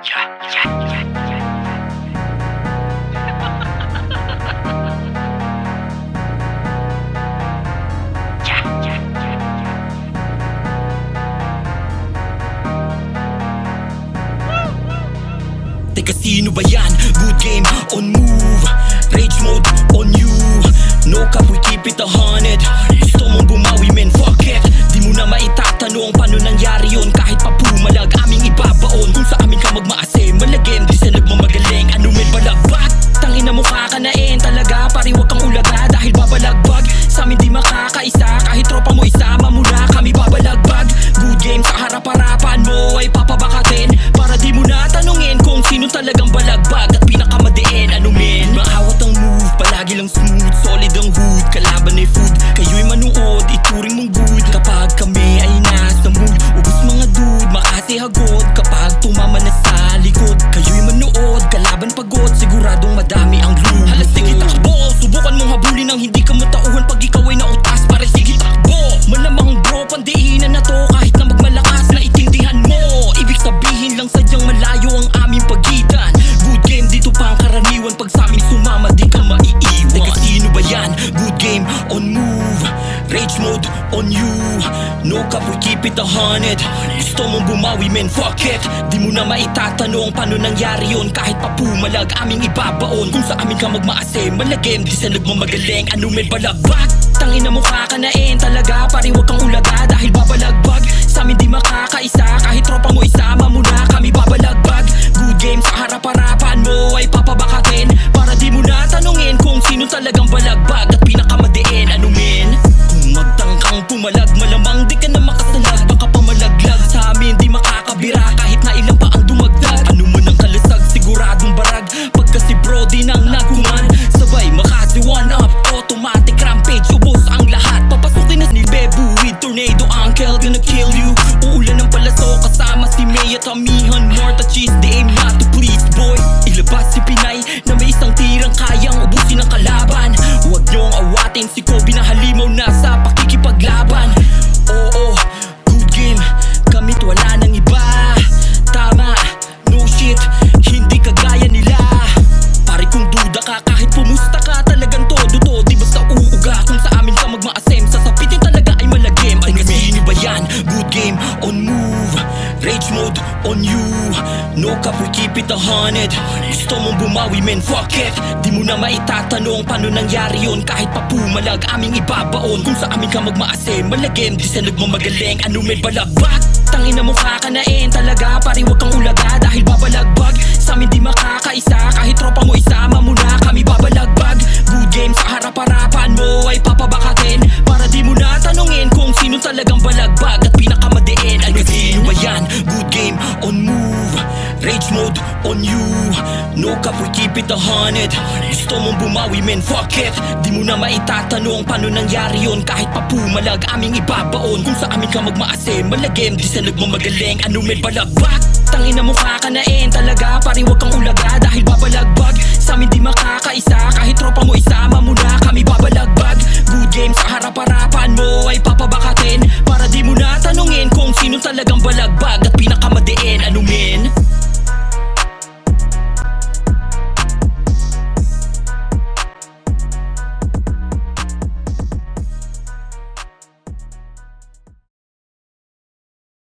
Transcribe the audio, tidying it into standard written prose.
Teka, sino ba yan? Good game, on move. Rage mode, on you. No cap, we keep it 100. Gusto mong bumawi, men, fuck it. Di mo na maitatanong paano nangyari yun. Kahit pa pumalag, aming ibabaon. Kung sa amin ka magmaase, malagim. Di sa nagmamagaling, ano men balagbag. Tangina mukha ka na talaga. Pari wag kang ulaga dahil babalagbag. Sa amin di makakaisa, kahit tropa mo isama mo na kami babalagbag. Good game, sa harap-harapan mo ay papabakatin. Para di mo na tanungin kung sino talagang balagbag at pinakamadiin, ano men. Maawat ang move, palagi lang smooth. Solid ang hood, kalaban ay food. Kayo'y manuod, ituring mong good. Kapag kami ay nasa mood, ubus mga dude, makasihagod. Kapag tumama na sa likod, kayo'y manuod, kalaban pagod. Siguradong madami ang loot. Halas sige takbo, subukan mong habulin ang hindi ka matauhan. Pag ikaw ay nautas, pare sige takbo. Malamang bro, pandiinan na to kahit na magmalakas na itindihan mo. Ibig sabihin lang sadyang malayo ang aming pagitan. Good game, dito pa ang karaniwan. Pag sa amin sumama, di ka maiiwan. Teka, sino ba yan? Good game, on move. Rage mode, on you. No cap, we keep it 100. Gusto mong bumawi, men, fuck it. Di mo na maitatanong paano nangyari yun. Kahit pa pumalag, aming ibabaon. Kung sa amin ka magmaase, malagim. Di sa nagmamagaling, ano men balagbag. Tangina mukha ka na talaga. Pari wag kang ulaga dahil babalagbag. Sa amin di makakaisa, kahit tropa mo isama mo na kami babalagbag. Good game, sa harap-harapan mo ay papabakatin. Para di mo na tanungin kung sino talagang balagbag at pinakamadiin, ano men. Kung magtangkang pumalag, malamang di ka na makasalag. Baka pamalaglag sa amin, di makakabira kahit na ilang pa ang dumagdag. Ano man ang kalasag, siguradong barag. Pagka si Brody nang naguman, sabay makasi one up, automatic rampage, ubos ang lahat. Papasukin na ni Bebu with tornado uncle, gonna kill you. Uulan ng palaso kasama si May at amihan. More to cheese, they aim not to please boy. Ilabas si Pinay na may isang tirang kayang ubusin ang kalaban. Huwag niyong awatin si Kobe na halimaw na sa pakikipaglaban. Oo, good game, kamit wala nang iba. Tama, no shit, hindi kagaya nila. Pare kung duda ka kahit pumusta ka, talagang todo-todo. Di basta uuga, kung sa amin ka magmaasem, sasapitin talaga ay malagim. Ay sino ba yan? Good game, on move. Rage mode, on you. No cap, we keep it 100. Gusto mong bumawi, men, fuck it. Di mo na maitatanong paano nangyari yun. Kahit pa pumalag, aming ibabaon. Kung sa amin ka magmaase, malagim. Di sa nagmamagaling, ano men balagbag. Tangina mukha ka na talaga. Pari wag kang ulaga dahil babalagbag. Sa amin di makakaisa, kahit tropa mo isama mo na kami babalagbag. Good game, sa harap-harapan mo ay papabakatin. Para di mo na tanungin kung sino talagang balagbag at pinakamadiin, ano sino ba yan? Good game, on move. Rage mode, on you. No cap, we keep it 100. Gusto mong bumawi, men, fuck it. Di mo na maitatanong paano nangyari yun. Kahit pa pumalag, aming ibabaon. Kung sa amin ka magmaase, malagim. Di sa nagmamagaling, ano men balagbag. Tangina mukha ka na talaga. Pari wag kang ulaga dahil babalagbag. Sa amin di makakaisa, kahit tropa mo isama mo na kami babalagbag. Good game, sa harap-harapan